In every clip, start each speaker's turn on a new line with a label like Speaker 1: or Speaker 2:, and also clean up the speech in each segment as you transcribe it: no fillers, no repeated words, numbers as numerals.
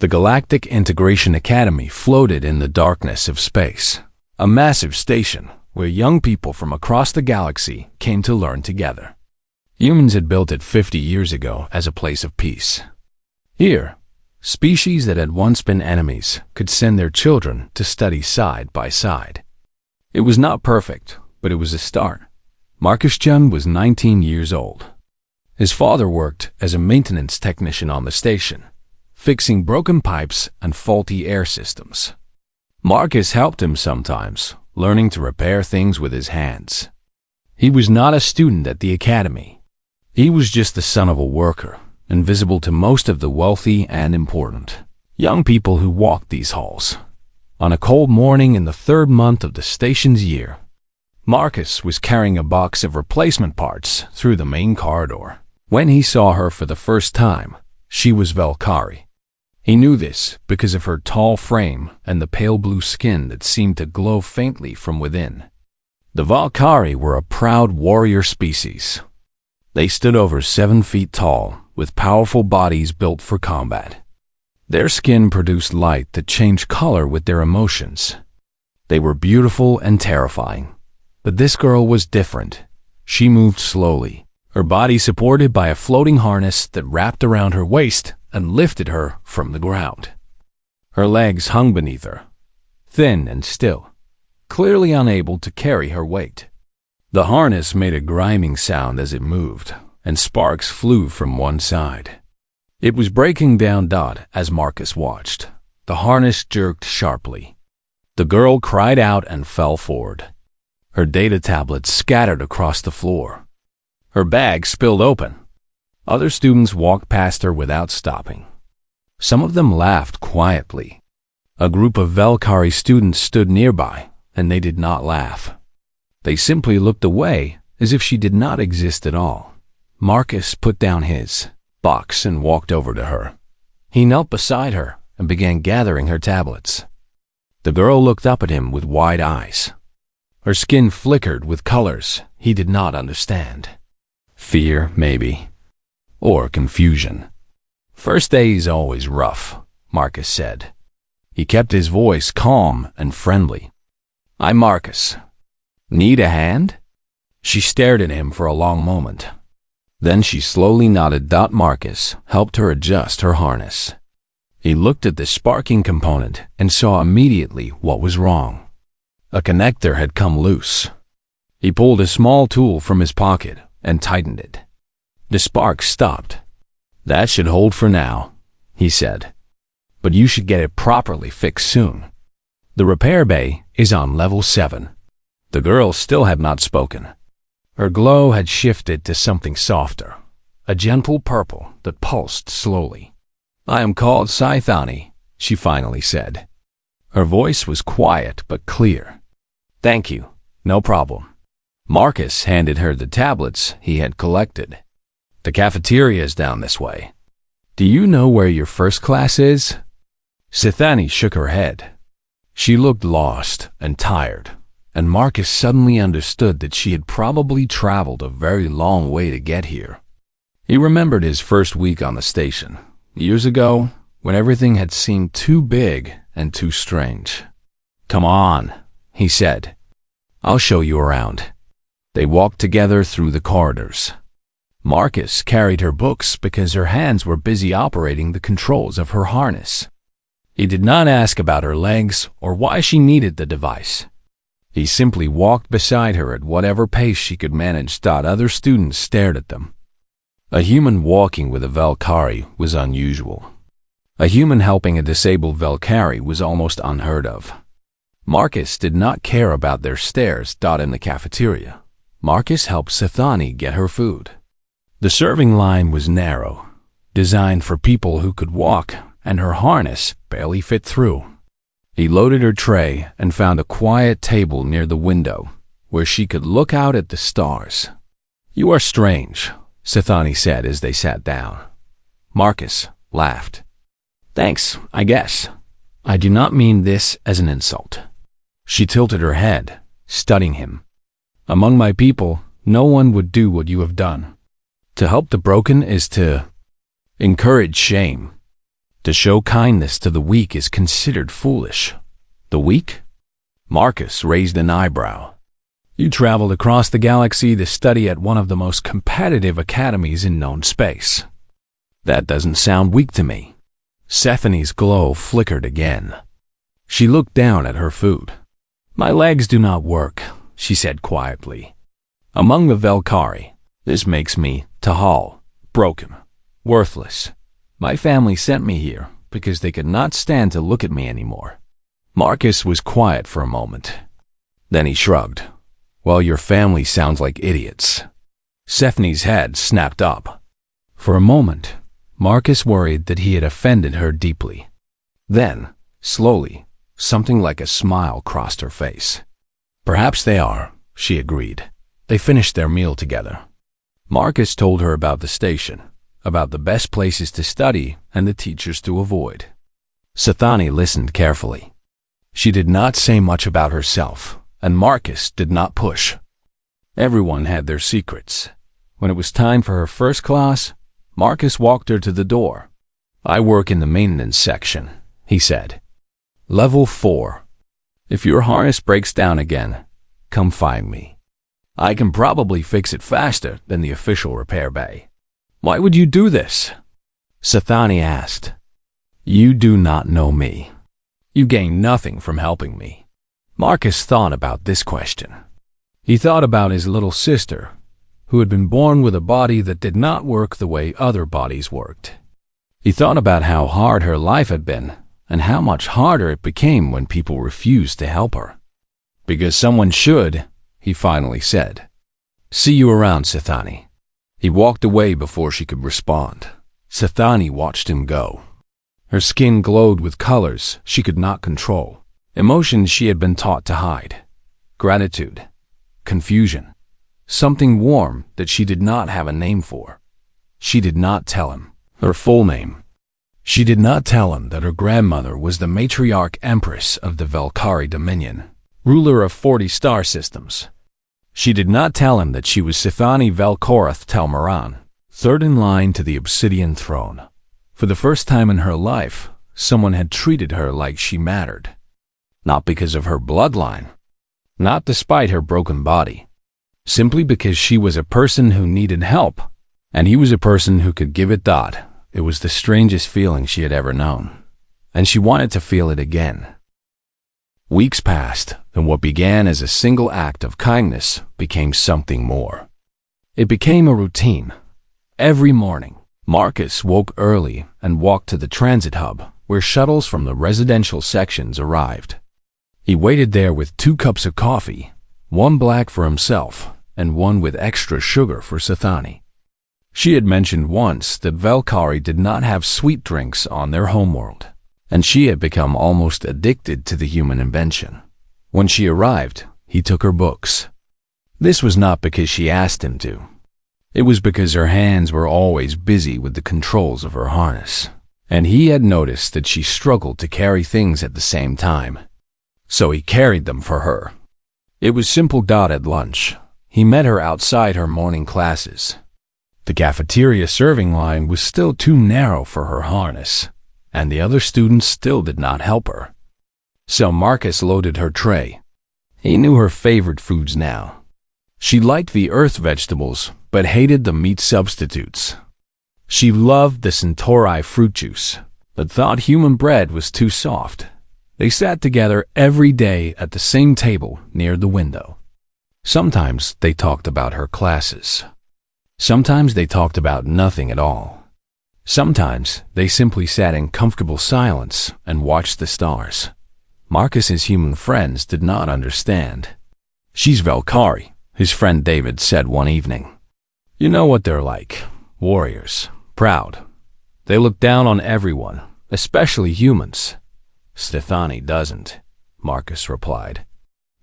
Speaker 1: The Galactic Integration Academy floated in the darkness of space, a massive station where young people from across the galaxy came to learn together. Humans had built it 50 years ago as a place of peace. Here, species that had once been enemies could send their children to study side by side. It was not perfect, but it was a start. Marcus Jung was 19 years old. His father worked as a maintenance technician on the station, fixing broken pipes and faulty air systems. Marcus helped him sometimes, learning to repair things with his hands. He was not a student at the academy. He was just the son of a worker, invisible to most of the wealthy and important young people who walked these halls. On a cold morning in the third month of the station's year, Marcus was carrying a box of replacement parts through the main corridor. When he saw her for the first time, she was Valkyrie. He knew this because of her tall frame and the pale blue skin that seemed to glow faintly from within. The Valkyrie were a proud warrior species. They stood over 7 feet tall, with powerful bodies built for combat. Their skin produced light that changed color with their emotions. They were beautiful and terrifying. But this girl was different. She moved slowly, her body supported by a floating harness that wrapped around her waist and lifted her from the ground. Her legs hung beneath her, thin and still, clearly unable to carry her weight. The harness made a grinding sound as it moved, and sparks flew from one side. It was breaking down as Marcus watched. The harness jerked sharply. The girl cried out and fell forward. Her data tablets scattered across the floor. Her bag spilled open. Other students walked past her without stopping. Some of them laughed quietly. A group of Valkyrie students stood nearby, and they did not laugh. They simply looked away as if she did not exist at all. Marcus put down his box and walked over to her. He knelt beside her and began gathering her tablets. The girl looked up at him with wide eyes. Her skin flickered with colors he did not understand. Fear, maybe. Or confusion. "First day is always rough," Marcus said. He kept his voice calm and friendly. "I'm Marcus. Need a hand?" She stared at him for a long moment. Then she slowly nodded. Marcus helped her adjust her harness. He looked at the sparking component and saw immediately what was wrong. A connector had come loose. He pulled a small tool from his pocket and tightened it. The sparks stopped. "That should hold for now," he said. "But you should get it properly fixed soon. The repair bay is on level 7. The girl still had not spoken. Her glow had shifted to something softer, a gentle purple that pulsed slowly. "I am called Sci-Fi," she finally said. Her voice was quiet but clear. "Thank you. No problem." Marcus handed her the tablets he had collected. "The cafeteria is down this way. Do you know where your first class is?" Sithani shook her head. She looked lost and tired, and Marcus suddenly understood that she had probably traveled a very long way to get here. He remembered his first week on the station, years ago, when everything had seemed too big and too strange. "Come on," he said. "I'll show you around." They walked together through the corridors. Marcus carried her books because her hands were busy operating the controls of her harness. He did not ask about her legs or why she needed the device. He simply walked beside her at whatever pace she could manage. Other students stared at them. A human walking with a Valkyrie was unusual. A human helping a disabled Valkyrie was almost unheard of. Marcus did not care about their stares. In the cafeteria, Marcus helped Sithani get her food. The serving line was narrow, designed for people who could walk, and her harness barely fit through. He loaded her tray and found a quiet table near the window, where she could look out at the stars. "You are strange," Sithani said as they sat down. Marcus laughed. "Thanks, I guess. I do not mean this as an insult." She tilted her head, studying him. "Among my people, no one would do what you have done. To help the broken is to encourage shame." To show kindness to the weak is considered foolish. The weak? Marcus raised an eyebrow. You traveled across the galaxy to study at one of the most competitive academies in known space. That doesn't sound weak to me. Stephanie's glow flickered again. She looked down at her food. My legs do not work, she said quietly. Among the Velkari, this makes me Tahal, broken, worthless. My family sent me here because they could not stand to look at me anymore. Marcus was quiet for a moment. Then he shrugged. Well, your family sounds like idiots. Stephanie's head snapped up. For a moment, Marcus worried that he had offended her deeply. Then, slowly, something like a smile crossed her face. Perhaps they are, she agreed. They finished their meal together. Marcus told her about the station, about the best places to study and the teachers to avoid. Stefanie listened carefully. She did not say much about herself, and Marcus did not push. Everyone had their secrets. When it was time for her first class, Marcus walked her to the door. I work in the maintenance section, he said. Level 4. If your harness breaks down again, come find me. I can probably fix it faster than the official repair bay. Why would you do this? Stefanie asked. You do not know me. You gain nothing from helping me. Marcus thought about this question. He thought about his little sister, who had been born with a body that did not work the way other bodies worked. He thought about how hard her life had been, and how much harder it became when people refused to help her. Because someone should, he finally said. See you around, Stefanie. He walked away before she could respond. Stefanie watched him go. Her skin glowed with colors she could not control, emotions she had been taught to hide. Gratitude, confusion, something warm that she did not have a name for. She did not tell him her full name. She did not tell him that her grandmother was the matriarch empress of the Velkari Dominion, ruler of 40 star systems. She did not tell him that she was Stefanie Velkorath Telmaran, third in line to the Obsidian throne. For the first time in her life, someone had treated her like she mattered. Not because of her bloodline, not despite her broken body, simply because she was a person who needed help, and he was a person who could give it. It was the strangest feeling she had ever known, and she wanted to feel it again. Weeks passed, and what began as a single act of kindness became something more. It became a routine. Every morning, Marcus woke early and walked to the transit hub, where shuttles from the residential sections arrived. He waited there with 2 cups of coffee, one black for himself and one with extra sugar for Stefanie. She had mentioned once that Velkari did not have sweet drinks on their homeworld, and she had become almost addicted to the human invention. When she arrived, he took her books. This was not because she asked him to. It was because her hands were always busy with the controls of her harness, and he had noticed that she struggled to carry things at the same time. So he carried them for her. It was simple. At lunch, he met her outside her morning classes. The cafeteria serving line was still too narrow for her harness, and the other students still did not help her. So Marcus loaded her tray. He knew her favorite foods now. She liked the earth vegetables, but hated the meat substitutes. She loved the Centauri fruit juice, but thought human bread was too soft. They sat together every day at the same table near the window. Sometimes they talked about her classes. Sometimes they talked about nothing at all. Sometimes they simply sat in comfortable silence and watched the stars. Marcus's human friends did not understand. She's Velkari, his friend David said one evening. You know what they're like, warriors, proud. They look down on everyone, especially humans. Stefanie doesn't, Marcus replied.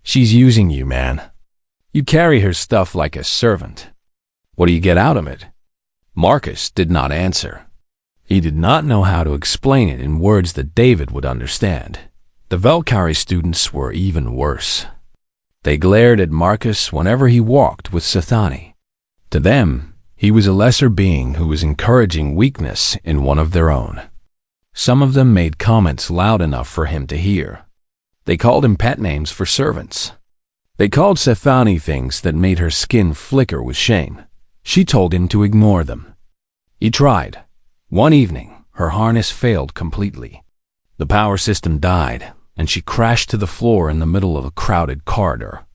Speaker 1: She's using you, man. You carry her stuff like a servant. What do you get out of it? Marcus did not answer. He did not know how to explain it in words that David would understand. The Velkari students were even worse. They glared at Marcus whenever he walked with Stefanie. To them, he was a lesser being who was encouraging weakness in one of their own. Some of them made comments loud enough for him to hear. They called him pet names for servants. They called Stefani things that made her skin flicker with shame. She told him to ignore them. He tried. One evening, her harness failed completely. The power system died, and she crashed to the floor in the middle of a crowded corridor.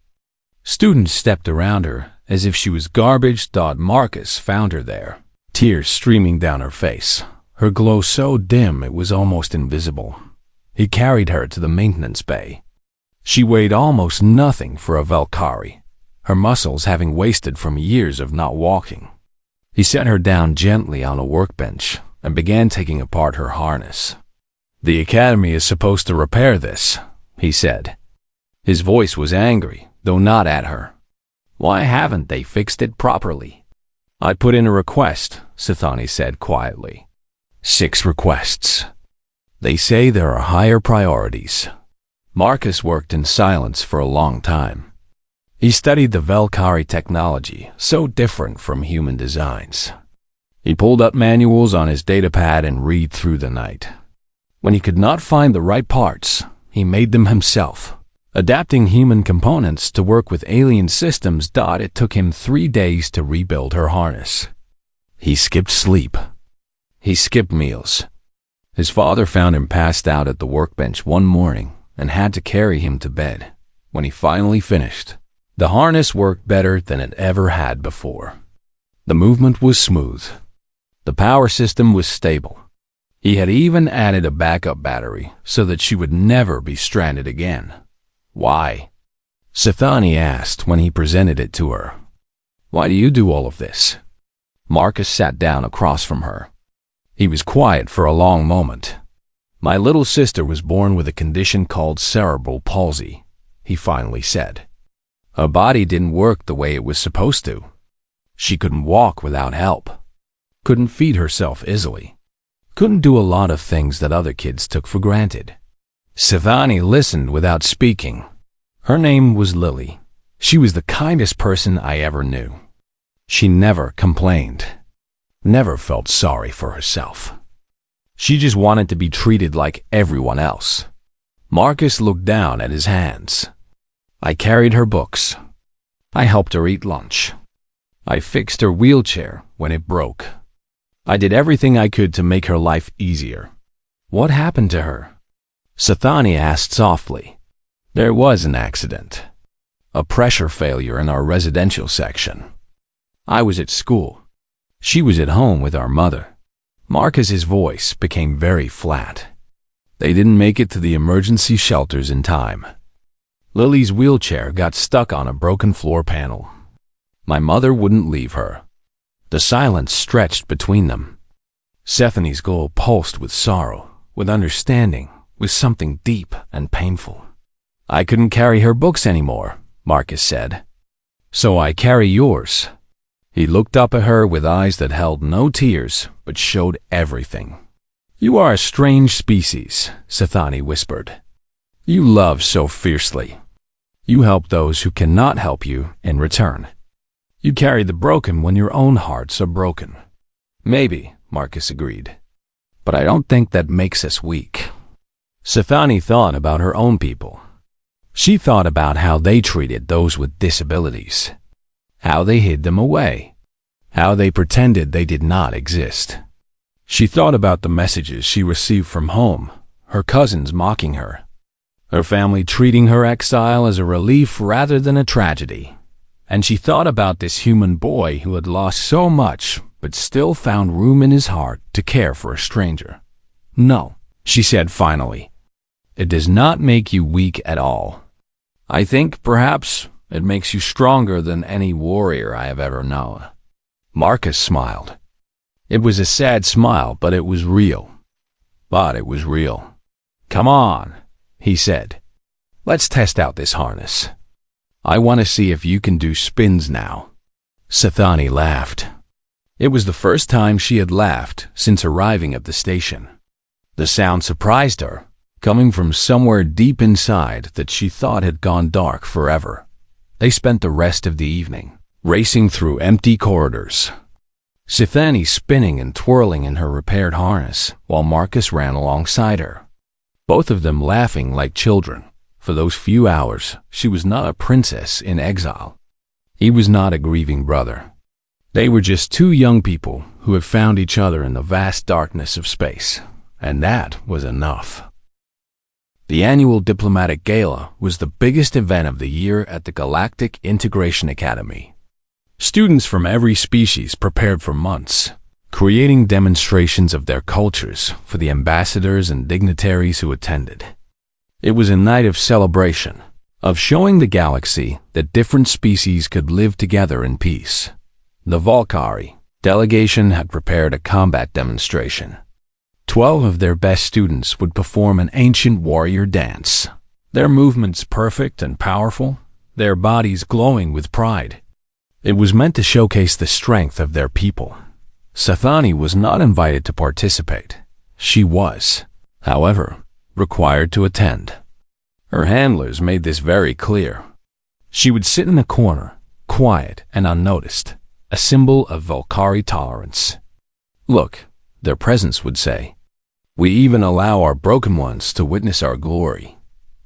Speaker 1: Students stepped around her as if she was garbage. Marcus found her there, tears streaming down her face, her glow so dim it was almost invisible. He carried her to the maintenance bay. She weighed almost nothing for a Valkyrie, her muscles having wasted from years of not walking. He set her down gently on a workbench and began taking apart her harness. "The Academy is supposed to repair this," he said. His voice was angry, though not at her. "Why haven't they fixed it properly?" "I put in a request," Stefani said quietly. 6 requests. They say there are higher priorities. Marcus worked in silence for a long time. He studied the Valkyrie technology, so different from human designs. He pulled up manuals on his datapad and read through the night. When he could not find the right parts, he made them himself, adapting human components to work with alien systems. It took him 3 days to rebuild her harness. He skipped sleep. He skipped meals. His father found him passed out at the workbench one morning and had to carry him to bed. When he finally finished, the harness worked better than it ever had before. The movement was smooth. The power system was stable. He had even added a backup battery so that she would never be stranded again. "Why?" Stefani asked when he presented it to her. "Why do you do all of this?" Marcus sat down across from her. He was quiet for a long moment. "My little sister was born with a condition called cerebral palsy," he finally said. "Her body didn't work the way it was supposed to. She couldn't walk without help, couldn't feed herself easily, couldn't do a lot of things that other kids took for granted." Stefani listened without speaking. Her name was Lily. She was the kindest person I ever knew. She never complained, never felt sorry for herself. She just wanted to be treated like everyone else. Marcus looked down at his hands. "I carried her books. I helped her eat lunch. I fixed her wheelchair when it broke. I did everything I could to make her life easier." "What happened to her?" Stefani asked softly. "There was an accident. A pressure failure in our residential section. I was at school. She was at home with our mother." Marcus's voice became very flat. "They didn't make it to the emergency shelters in time. Lily's wheelchair got stuck on a broken floor panel. My mother wouldn't leave her." The silence stretched between them. Stefani's glow pulsed with sorrow, with understanding, with something deep and painful. "I couldn't carry her books anymore," Marcus said. "So I carry yours." He looked up at her with eyes that held no tears, but showed everything. "You are a strange species," Stefani whispered. "You love so fiercely. You help those who cannot help you in return. You carry the broken when your own hearts are broken." "Maybe," Marcus agreed. "But I don't think that makes us weak." Stefani thought about her own people. She thought about how they treated those with disabilities, how they hid them away, how they pretended they did not exist. She thought about the messages she received from home, her cousins mocking her, her family treating her exile as a relief rather than a tragedy. And she thought about this human boy who had lost so much but still found room in his heart to care for a stranger. "No," she said finally. "It does not make you weak at all. I think, perhaps, it makes you stronger than any warrior I have ever known." Marcus smiled. It was a sad smile, but it was real. "Come on," he said. "Let's test out this harness. I want to see if you can do spins now." Stefani laughed. It was the first time she had laughed since arriving at the station. The sound surprised her, coming from somewhere deep inside that she thought had gone dark forever. They spent the rest of the evening racing through empty corridors. Sithani spinning and twirling in her repaired harness, while Marcus ran alongside her. Both of them laughing like children. For those few hours, she was not a princess in exile. He was not a grieving brother. They were just two young people who had found each other in the vast darkness of space, and that was enough. The annual Diplomatic Gala was the biggest event of the year at the Galactic Integration Academy. Students from every species prepared for months, creating demonstrations of their cultures for the ambassadors and dignitaries who attended. It was a night of celebration, of showing the galaxy that different species could live together in peace. The Valkyrie delegation had prepared a combat demonstration. 12 of their best students would perform an ancient warrior dance, their movements perfect and powerful, their bodies glowing with pride. It was meant to showcase the strength of their people. Sithani was not invited to participate. She was, however, required to attend. Her handlers made this very clear. She would sit in a corner, quiet and unnoticed, a symbol of Valkyrie tolerance. Look, their presence would say. We even allow our broken ones to witness our glory.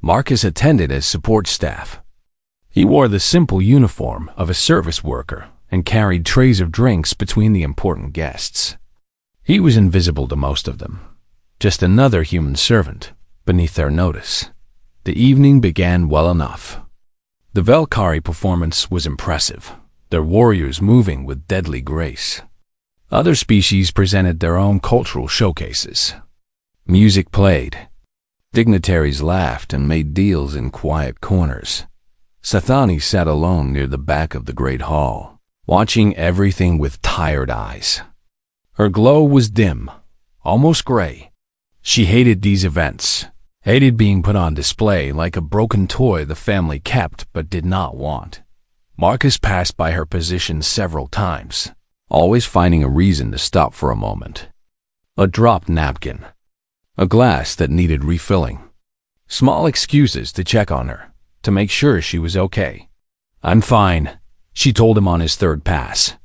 Speaker 1: Marcus attended as support staff. He wore the simple uniform of a service worker and carried trays of drinks between the important guests. He was invisible to most of them, just another human servant beneath their notice. The evening began well enough. The Valkyrie performance was impressive, their warriors moving with deadly grace. Other species presented their own cultural showcases. Music played. Dignitaries laughed and made deals in quiet corners. Sithani sat alone near the back of the great hall, watching everything with tired eyes. Her glow was dim, almost gray. She hated these events, hated being put on display like a broken toy the family kept but did not want. Marcus passed by her position several times, always finding a reason to stop for a moment. A dropped napkin, a glass that needed refilling, small excuses to check on her, to make sure she was okay. I'm fine, she told him on his third pass.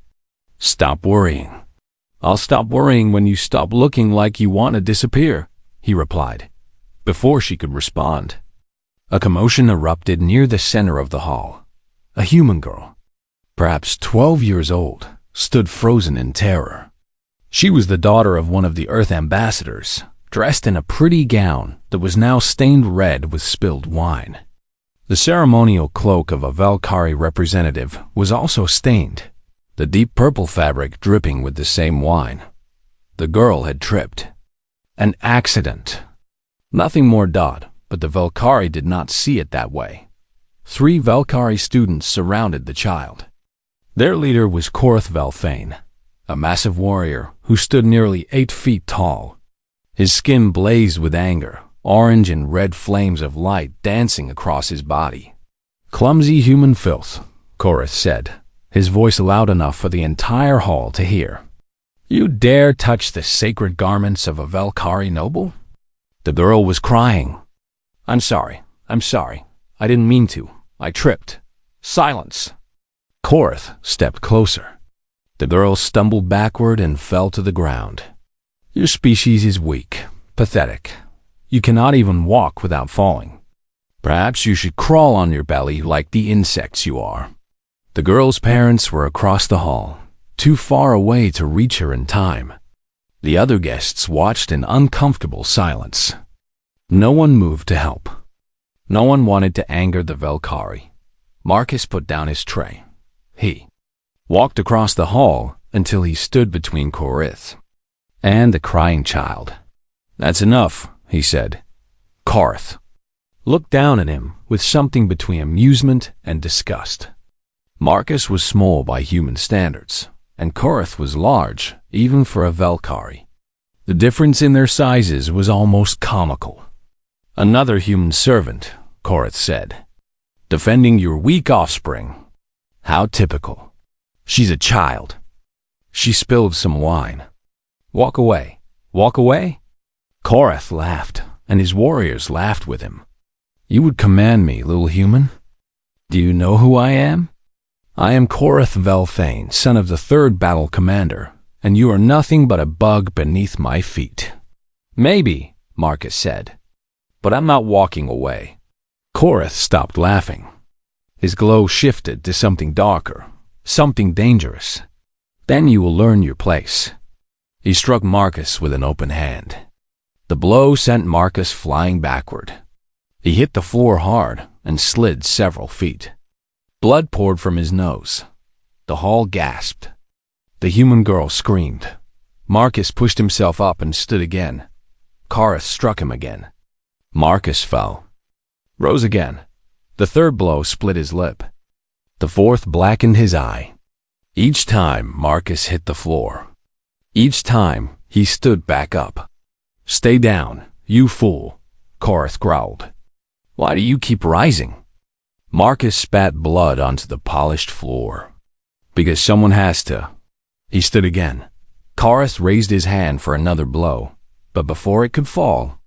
Speaker 1: Stop worrying. I'll stop worrying when you stop looking like you want to disappear, he replied, before she could respond. A commotion erupted near the center of the hall. A human girl, perhaps 12 years old, stood frozen in terror. She was the daughter of one of the Earth ambassadors, dressed in a pretty gown that was now stained red with spilled wine. The ceremonial cloak of a Valkyrie representative was also stained, the deep purple fabric dripping with the same wine. The girl had tripped. An accident. Nothing more dot, but the Valkyrie did not see it that way. 3 Valkyrie students surrounded the child. Their leader was Korth Valfane, a massive warrior who stood nearly 8 feet tall. His skin blazed with anger, orange and red flames of light dancing across his body. Clumsy human filth, Korth said, his voice loud enough for the entire hall to hear. You dare touch the sacred garments of a Valkyrie noble? The girl was crying. I'm sorry. I didn't mean to. I tripped. Silence. Korth stepped closer. The girl stumbled backward and fell to the ground. Your species is weak, pathetic. You cannot even walk without falling. Perhaps you should crawl on your belly like the insects you are. The girl's parents were across the hall, too far away to reach her in time. The other guests watched in uncomfortable silence. No one moved to help. No one wanted to anger the Valkyrie. Marcus put down his tray. He walked across the hall until he stood between Korth and the crying child. That's enough, he said. Korth looked down at him with something between amusement and disgust. Marcus was small by human standards, and Korth was large, even for a Valkyrie. The difference in their sizes was almost comical. Another human servant, Korth said. Defending your weak offspring. How typical. She's a child. She spilled some wine. Walk away. Walk away? Korth laughed, and his warriors laughed with him. You would command me, little human? Do you know who I am? I am Korth Valfane, son of the 3rd Battle Commander, and you are nothing but a bug beneath my feet." "Maybe," Marcus said, "but I'm not walking away." Korath stopped laughing. His glow shifted to something darker, something dangerous. "Then you will learn your place." He struck Marcus with an open hand. The blow sent Marcus flying backward. He hit the floor hard and slid several feet. Blood poured from his nose. The hall gasped. The human girl screamed. Marcus pushed himself up and stood again. Korath struck him again. Marcus fell. Rose again. The third blow split his lip. The fourth blackened his eye. Each time Marcus hit the floor. Each time he stood back up. "Stay down, you fool," Korath growled. "Why do you keep rising?" Marcus spat blood onto the polished floor. "Because someone has to." He stood again. Korath raised his hand for another blow, but before it could fall,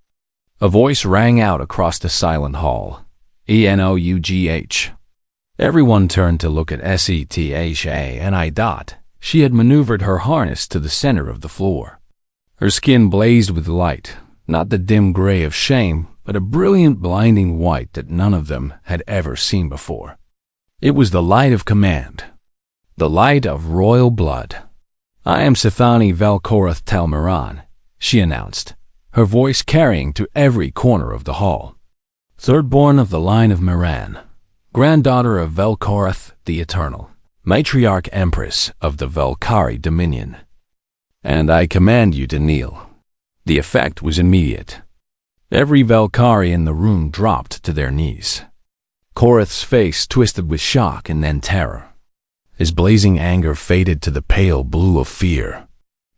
Speaker 1: a voice rang out across the silent hall. "Enough." Everyone turned to look at Setha. She had maneuvered her harness to the center of the floor. Her skin blazed with light, not the dim gray of shame, but a brilliant, blinding white that none of them had ever seen before. It was the light of command, the light of royal blood. "I am Sethani Velkorath Telmaran," she announced, her voice carrying to every corner of the hall. "Third-born of the line of Miran, granddaughter of Velkorath the Eternal, matriarch empress of the Velkari Dominion. And I command you to kneel." The effect was immediate. Every Velkari in the room dropped to their knees. Korath's face twisted with shock and then terror. His blazing anger faded to the pale blue of fear.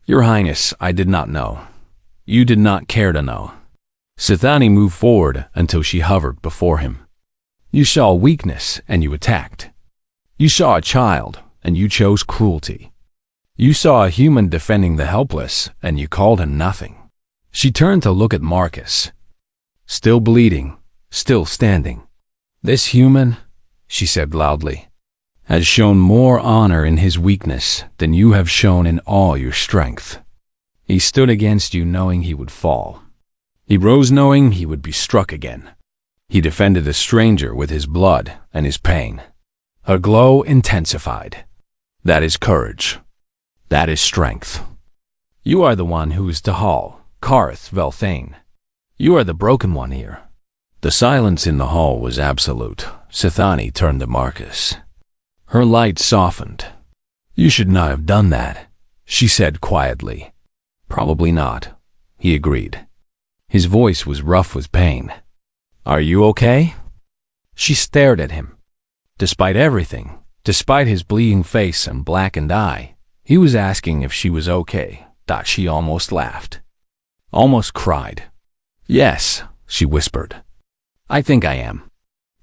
Speaker 1: "Your Highness, I did not know. You did not care to know." Sethani moved forward until she hovered before him. "You saw weakness and you attacked. You saw a child and you chose cruelty. You saw a human defending the helpless and you called him nothing." She turned to look at Marcus. Still bleeding, still standing. "This human," she said loudly, "has shown more honor in his weakness than you have shown in all your strength. He stood against you knowing he would fall. He rose knowing he would be struck again. He defended a stranger with his blood and his pain." Her glow intensified. "That is courage. That is strength. You are the one who is Tahal, Karth Velthane. You are the broken one here." The silence in the hall was absolute. Sethani turned to Marcus. Her light softened. "You should not have done that," she said quietly. "Probably not," he agreed. His voice was rough with pain. "Are you okay?" She stared at him. Despite everything, despite his bleeding face and blackened eye, he was asking if she was okay. She almost laughed. Almost cried. "Yes," she whispered. "I think I am."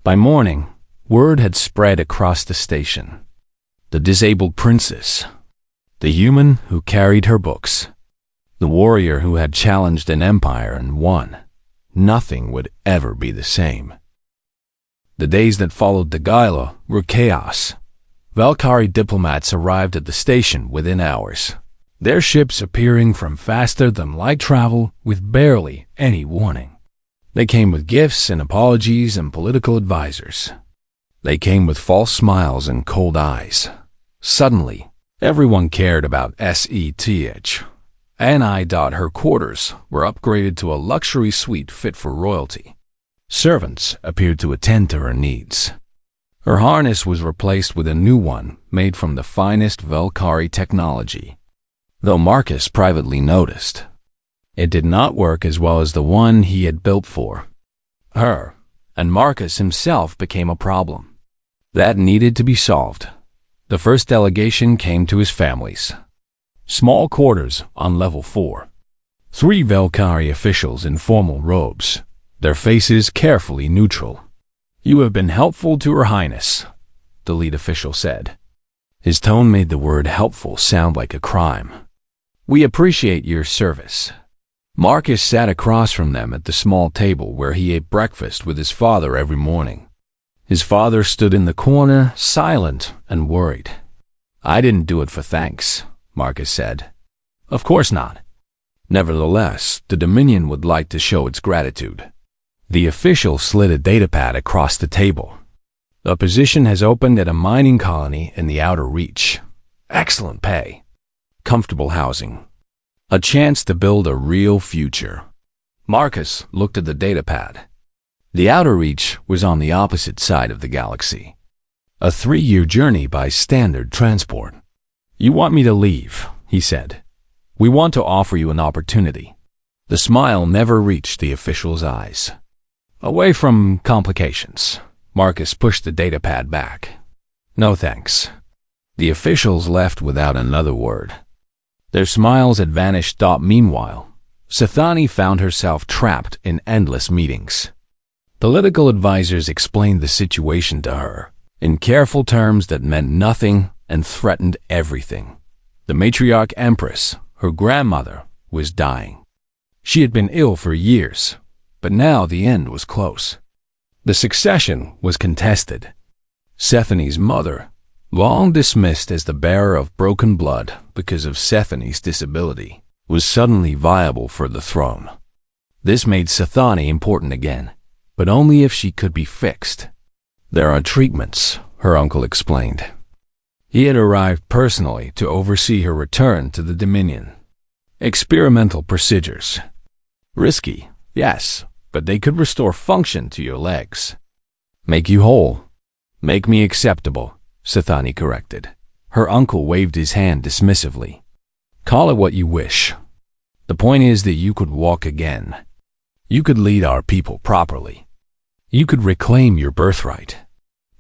Speaker 1: By morning, word had spread across the station. The disabled princess, the human who carried her books, the warrior who had challenged an empire and won. Nothing would ever be the same. The days that followed the gala were chaos. Velkari diplomats arrived at the station within hours, their ships appearing from faster-than-light travel with barely any warning. They came with gifts and apologies and political advisors. They came with false smiles and cold eyes. Suddenly, everyone cared about Setha. Her quarters were upgraded to a luxury suite fit for royalty. Servants appeared to attend to her needs. Her harness was replaced with a new one made from the finest Velkari technology. Though Marcus privately noticed, it did not work as well as the one he had built for her, and Marcus himself became a problem. That needed to be solved. The first delegation came to his families. Small quarters on level 4. 3 Velkari officials in formal robes, their faces carefully neutral. "You have been helpful to Her Highness," the lead official said. His tone made the word helpful sound like a crime. "We appreciate your service." Marcus sat across from them at the small table where he ate breakfast with his father every morning. His father stood in the corner, silent and worried. "I didn't do it for thanks," Marcus said. Of course not. Nevertheless, the Dominion would like to show its gratitude. The official slid a datapad across the table. A position has opened at a mining colony in the Outer Reach. Excellent pay. Comfortable housing. A chance to build a real future. Marcus looked at the datapad. The Outer Reach was on the opposite side of the galaxy. A 3-year journey by standard transport. You want me to leave, he said. We want to offer you an opportunity. The smile never reached the official's eyes. Away from complications. Marcus pushed the datapad back. No thanks. The officials left without another word. Their smiles had vanished. Meanwhile, Sathani found herself trapped in endless meetings. Political advisors explained the situation to her in careful terms that meant nothing and threatened everything. The matriarch empress, her grandmother, was dying. She had been ill for years, but now the end was close. The succession was contested. Sethany's mother, long dismissed as the bearer of broken blood because of Sethany's disability, was suddenly viable for the throne. This made Sathani important again, but only if she could be fixed. There are treatments, her uncle explained. He had arrived personally to oversee her return to the Dominion. Experimental procedures. Risky, yes, but they could restore function to your legs. Make you whole. Make me acceptable, Sathani corrected. Her uncle waved his hand dismissively. Call it what you wish. The point is that you could walk again. You could lead our people properly. You could reclaim your birthright.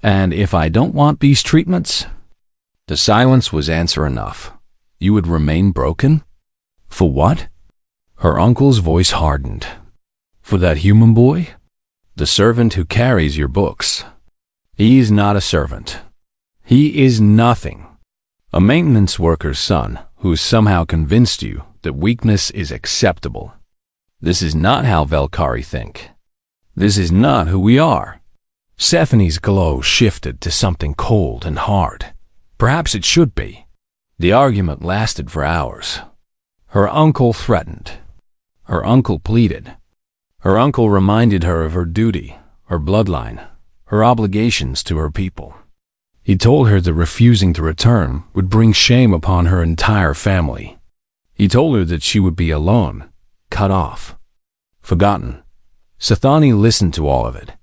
Speaker 1: And if I don't want these treatments? The silence was answer enough. You would remain broken? For what? Her uncle's voice hardened. For that human boy? The servant who carries your books. He is not a servant. He is nothing. A maintenance worker's son who has somehow convinced you that weakness is acceptable. This is not how Velkari think. This is not who we are. Sethany's glow shifted to something cold and hard. Perhaps it should be. The argument lasted for hours. Her uncle threatened. Her uncle pleaded. Her uncle reminded her of her duty, her bloodline, her obligations to her people. He told her that refusing to return would bring shame upon her entire family. He told her that she would be alone, cut off, forgotten. Sathani listened to all of it,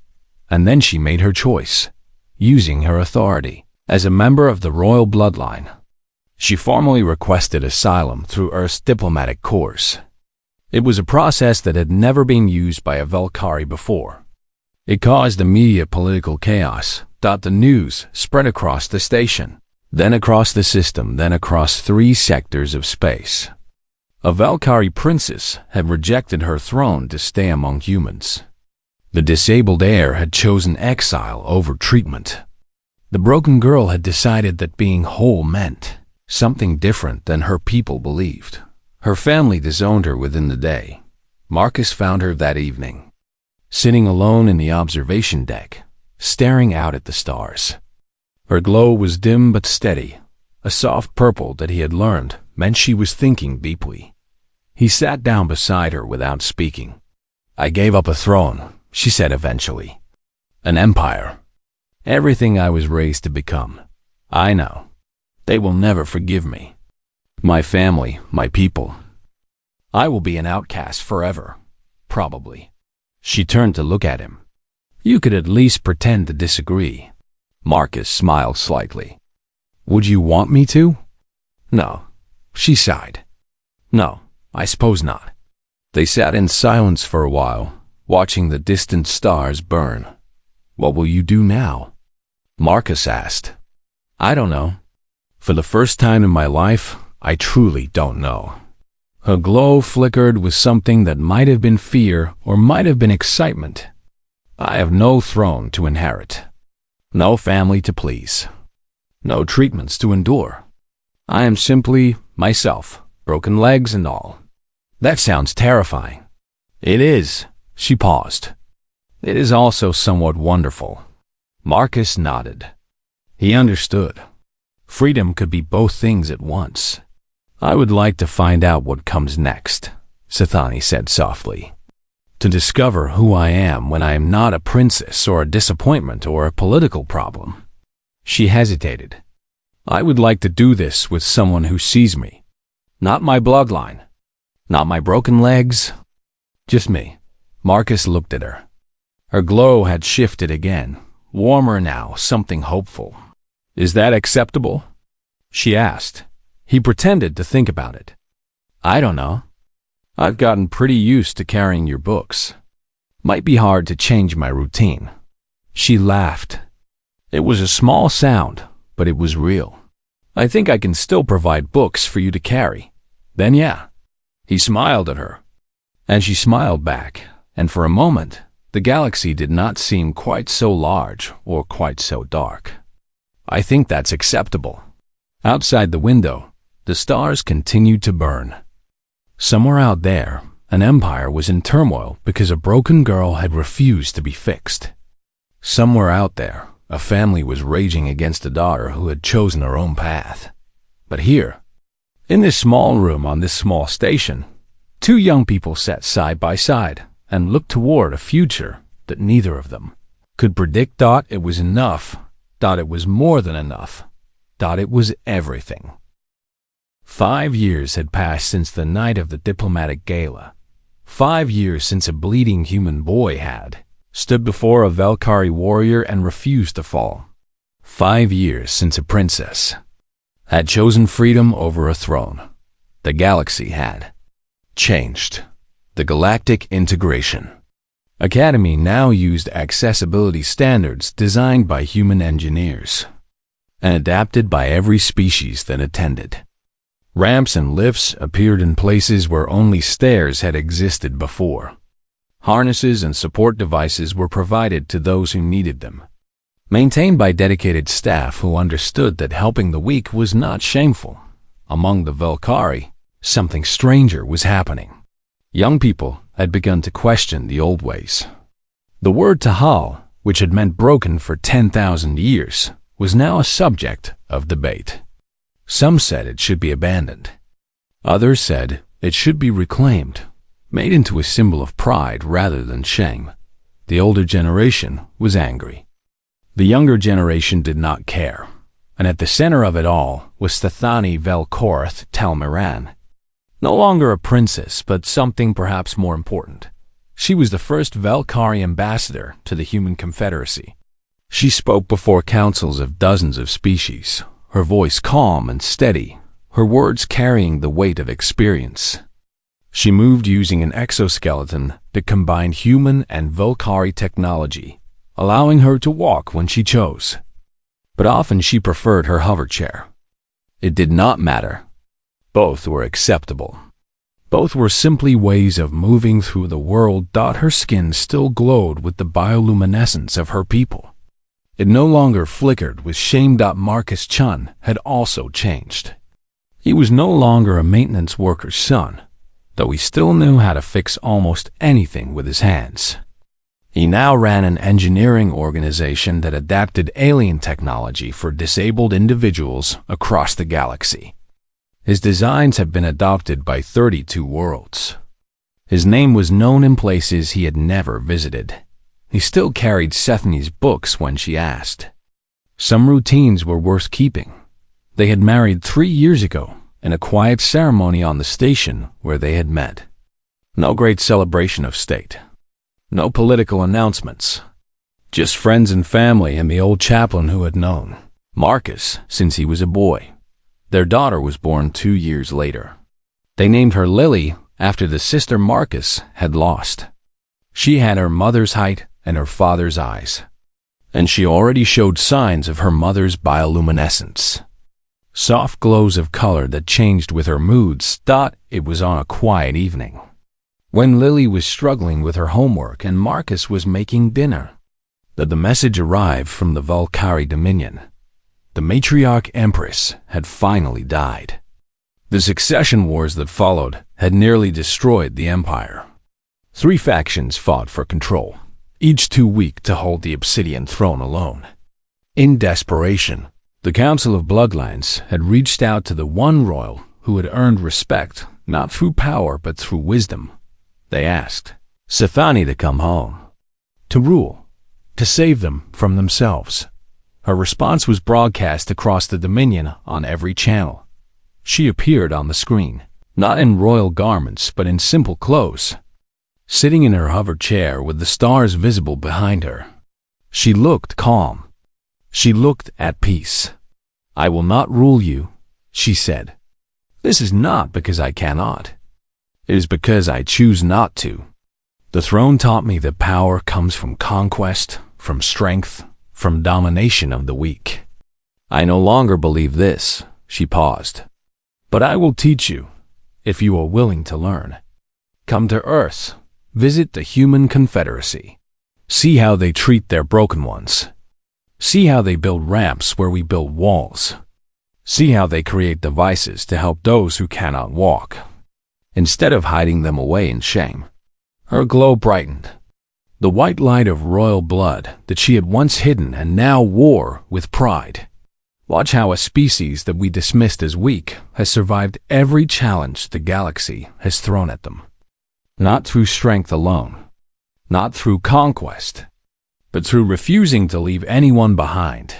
Speaker 1: and then she made her choice, using her authority as a member of the royal bloodline. She formally requested asylum through Earth's diplomatic corps. It was a process that had never been used by a Velkari before. It caused immediate political chaos. The news spread across the station, then across the system, then across 3 sectors of space. A Velkari princess had rejected her throne to stay among humans. The disabled heir had chosen exile over treatment. The broken girl had decided that being whole meant something different than her people believed. Her family disowned her within the day. Marcus found her that evening, sitting alone in the observation deck, staring out at the stars. Her glow was dim but steady, a soft purple that he had learned meant she was thinking deeply. He sat down beside her without speaking. I gave up a throne, she said eventually. An empire. Everything I was raised to become. I know. They will never forgive me. My family, my people. I will be an outcast forever. Probably. She turned to look at him. You could at least pretend to disagree. Marcus smiled slightly. Would you want me to? No. She sighed. No, I suppose not. They sat in silence for a while, watching the distant stars burn. What will you do now? Marcus asked. I don't know. For the first time in my life, I truly don't know. Her glow flickered with something that might have been fear or might have been excitement. I have no throne to inherit, no family to please, no treatments to endure. I am simply myself, broken legs and all. That sounds terrifying. It is. She paused. It is also somewhat wonderful. Marcus nodded. He understood. Freedom could be both things at once. I would like to find out what comes next, Sathani said softly. To discover who I am when I am not a princess or a disappointment or a political problem. She hesitated. I would like to do this with someone who sees me. Not my bloodline. Not my broken legs. Just me. Marcus looked at her. Her glow had shifted again, warmer now, something hopeful. Is that acceptable? She asked. He pretended to think about it. I don't know. I've gotten pretty used to carrying your books. Might be hard to change my routine. She laughed. It was a small sound, but it was real. I think I can still provide books for you to carry. Then yeah. He smiled at her. And she smiled back, and for a moment, the galaxy did not seem quite so large or quite so dark. I think that's acceptable. Outside the window, the stars continued to burn. Somewhere out there, an empire was in turmoil because a broken girl had refused to be fixed. Somewhere out there, a family was raging against a daughter who had chosen her own path. But here, in this small room on this small station, two young people sat side by side and looked toward a future that neither of them could predict. It was enough, it was more than enough, it was everything. 5 years had passed since the night of the diplomatic gala. 5 years since a bleeding human boy had stood before a Valkyrie warrior and refused to fall. 5 years since a princess had chosen freedom over a throne. The galaxy had changed. The Galactic Integration Academy now used accessibility standards designed by human engineers and adapted by every species that attended. Ramps and lifts appeared in places where only stairs had existed before. Harnesses and support devices were provided to those who needed them, maintained by dedicated staff who understood that helping the weak was not shameful. Among the Valkyrie, something stranger was happening. Young people had begun to question the old ways. The word Tahal, which had meant broken for 10,000 years, was now a subject of debate. Some said it should be abandoned. Others said it should be reclaimed, made into a symbol of pride rather than shame. The older generation was angry. The younger generation did not care, and at the center of it all was Stathani Velkorath Talmiran. No longer a princess, but something perhaps more important. She was the first Valkyrie ambassador to the Human Confederacy. She spoke before councils of dozens of species, her voice calm and steady, her words carrying the weight of experience. She moved using an exoskeleton that combined human and Valkyrie technology, allowing her to walk when she chose. But often she preferred her hover chair. It did not matter. Both were acceptable. Both were simply ways of moving through the world. Her skin still glowed with the bioluminescence of her people. It no longer flickered with shame. Marcus Chun had also changed. He was no longer a maintenance worker's son, though he still knew how to fix almost anything with his hands. He now ran an engineering organization that adapted alien technology for disabled individuals across the galaxy. His designs had been adopted by 32 worlds. His name was known in places he had never visited. He still carried Sethany's books when she asked. Some routines were worth keeping. They had married 3 years ago in a quiet ceremony on the station where they had met. No great celebration of state. No political announcements. Just friends and family and the old chaplain who had known Marcus since he was a boy. Their daughter was born 2 years later. They named her Lily after the sister Marcus had lost. She had her mother's height and her father's eyes, and she already showed signs of her mother's bioluminescence. Soft glows of color that changed with her moods. It was on a quiet evening, when Lily was struggling with her homework and Marcus was making dinner, that the message arrived from the Valkyrie Dominion. The matriarch empress had finally died. The succession wars that followed had nearly destroyed the empire. 3 factions fought for control, each too weak to hold the obsidian throne alone. In desperation, the Council of Bloodlands had reached out to the one royal who had earned respect, not through power but through wisdom. They asked Sithani to come home, to rule, to save them from themselves. Her response was broadcast across the Dominion on every channel. She appeared on the screen, not in royal garments but in simple clothes, sitting in her hover chair with the stars visible behind her. She looked calm. She looked at peace. "I will not rule you," she said. "This is not because I cannot. It is because I choose not to. The throne taught me that power comes from conquest, from strength, from domination of the weak. I no longer believe this." She paused. "But I will teach you, if you are willing to learn. Come to Earth, visit the human confederacy. See how they treat their broken ones. See how they build ramps where we build walls. See how they create devices to help those who cannot walk, instead of hiding them away in shame." Her glow brightened. The white light of royal blood that she had once hidden and now wore with pride. Watch how a species that we dismissed as weak has survived every challenge the galaxy has thrown at them. Not through strength alone, not through conquest, but through refusing to leave anyone behind.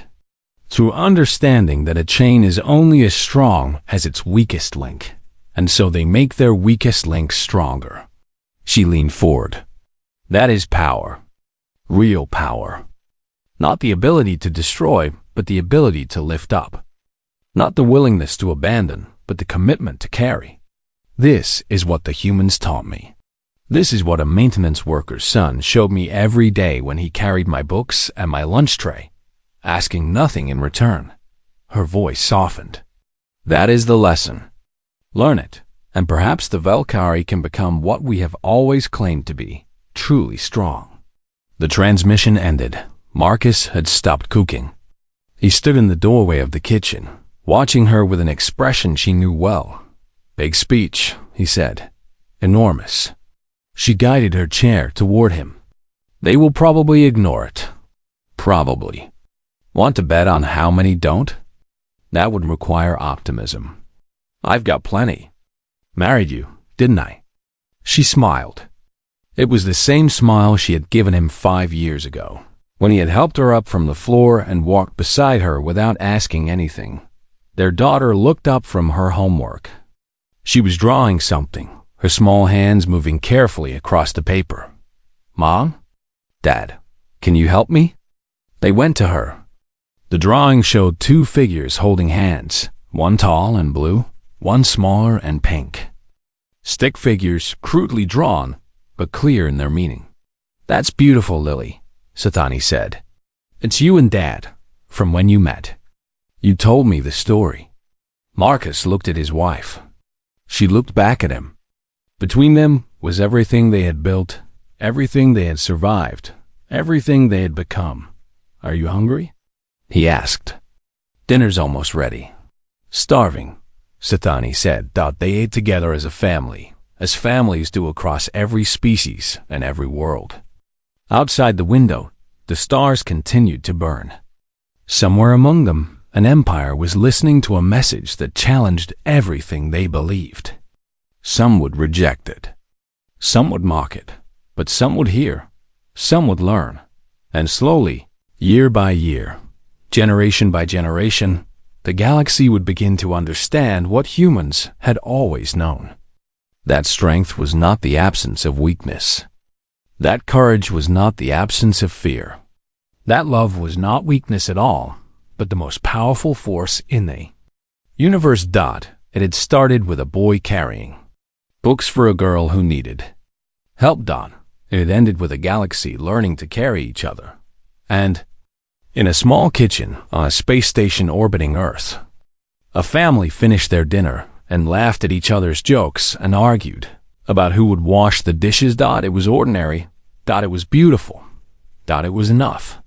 Speaker 1: Through understanding that a chain is only as strong as its weakest link, and so they make their weakest link stronger. She leaned forward. That is power. Real power. Not the ability to destroy, but the ability to lift up. Not the willingness to abandon, but the commitment to carry. This is what the humans taught me. This is what a maintenance worker's son showed me every day when he carried my books and my lunch tray, asking nothing in return. Her voice softened. That is the lesson. Learn it, and perhaps the Valkyrie can become what we have always claimed to be, truly strong. The transmission ended. Marcus had stopped cooking. He stood in the doorway of the kitchen, watching her with an expression she knew well. "Big speech," he said. "Enormous." She guided her chair toward him. "They will probably ignore it. Probably. Want to bet on how many don't? That would require optimism. I've got plenty. Married you, didn't I?" She smiled. It was the same smile she had given him 5 years ago, when he had helped her up from the floor and walked beside her without asking anything. Their daughter looked up from her homework. She was drawing something, her small hands moving carefully across the paper. "Mom? Dad, can you help me?" They went to her. The drawing showed 2 figures holding hands, one tall and blue, one smaller and pink. Stick figures, crudely drawn, but clear in their meaning. "That's beautiful, Lily," Sithani said. "It's you and Dad, from when you met. You told me the story." Marcus looked at his wife. She looked back at him. Between them was everything they had built, everything they had survived, everything they had become. "Are you hungry?" he asked. "Dinner's almost ready." "Starving," Sithani said. They ate together as a family, as families do across every species and every world. Outside the window, the stars continued to burn. Somewhere among them, an empire was listening to a message that challenged everything they believed. Some would reject it. Some would mock it. But some would hear. Some would learn. And slowly, year by year, generation by generation, the galaxy would begin to understand what humans had always known. That strength was not the absence of weakness. That courage was not the absence of fear. That love was not weakness at all, but the most powerful force in the universe. It had started with a boy carrying books for a girl who needed help. It had ended with a galaxy learning to carry each other. And in a small kitchen on a space station orbiting Earth, a family finished their dinner and laughed at each other's jokes and argued about who would wash the dishes. It was ordinary. It was beautiful. It was enough.